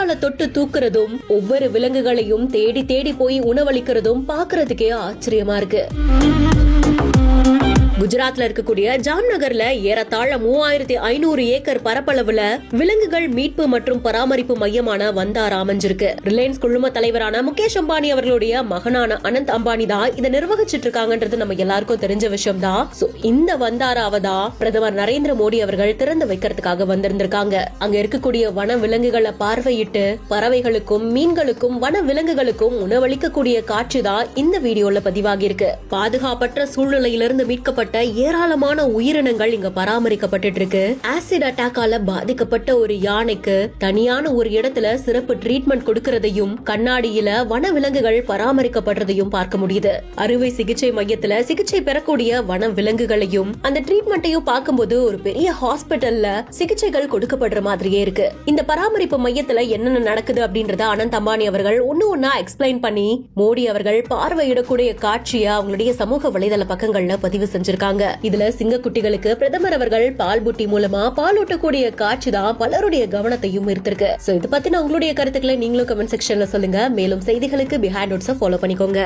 கையால தொட்டு தூக்குறதும் ஒவ்வொரு விலங்குகளையும் தேடி தேடி போய் உணவளிக்கிறதும் பாக்குறதுக்கே ஆச்சரியமா இருக்கு. குஜராத்ல இருக்கக்கூடிய ஜாம்நகர்ல ஏறத்தாழ 3500 ஏக்கர் பரப்பளவுல விலங்குகள் மீட்பு மற்றும் பராமரிப்பு மையமான வந்தாரா அமைஞ்சிருக்கு. ரிலையன்ஸ் குழும தலைவரான முகேஷ் அம்பானி அவர்களுடைய மகனான அனந்த் அம்பானி தான் இதை நிர்வகிச்சிட்டு இருக்காங்கன்றது நம்ம எல்லாருக்கும் தெரிஞ்ச விஷயம் தான். இந்த வந்தாராவை தான் பிரதமர் நரேந்திர மோடி அவர்கள் திறந்து வைக்கிறதுக்காக வந்திருந்திருக்காங்க. அங்க இருக்கக்கூடிய வன விலங்குகளை பார்வையிட்டு பறவைகளுக்கும் மீன்களுக்கும் வன விலங்குகளுக்கும் உணவளிக்கக்கூடிய காட்சி தான் இந்த வீடியோல பதிவாகி இருக்கு. பாதுகாப்பற்ற சூழ்நிலையிலிருந்து மீட்கப்பட்ட ஏராளமான உயிரினங்கள் இங்க பராமரிக்கப்பட்டு இருக்கு. ஆசிட் அட்டாக்கால பாதிக்கப்பட்ட ஒரு யானைக்கு தனியான ஒரு இடத்துல சிறப்பு ட்ரீட்மெண்ட் கொடுக்கறதையும் கண்ணாடியில வன விலங்குகள் பராமரிக்கப்படுறதையும் பார்க்க முடியுது. அறுவை சிகிச்சை மையத்துல சிகிச்சை பெறக்கூடிய வன விலங்குகளையும் அந்த ட்ரீட்மெண்ட்டையும் பார்க்கும்போது ஒரு பெரிய ஹாஸ்பிட்டல்ல சிகிச்சைகள் கொடுக்கப்படுற மாதிரியே இருக்கு. இந்த பராமரிப்பு மையத்துல என்னென்ன நடக்குது அப்படின்றத அனந்த் அம்பானி அவர்கள் ஒன்னா எக்ஸ்பிளைன் பண்ணி மோடி அவர்கள் பார்வையிடக்கூடிய காட்சியை அவங்களுடைய சமூக வலைதள பக்கங்கள்ல பதிவு செஞ்சிருக்காங்க. இதுல சிங்கக்குட்டிகளுக்கு பிரதமர் அவர்கள் பால் புட்டி மூலமா பால் ஊட்டக்கூடிய காட்சி தான் பலருடைய கவனத்தையும் ஈர்த்திருக்கு. இது பத்தின உங்களுடைய கருத்துக்களை நீங்களும் கமெண்ட் செக்ஷன்ல சொல்லுங்க. மேலும் செய்திகளுக்கு பிஹைண்ட் நோட்ஸை ஃபாலோ பண்ணிக்கோங்க.